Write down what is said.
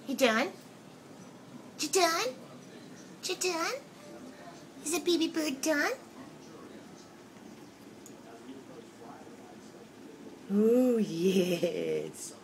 You done? You done? You done? Is the baby bird done? Oh, yes.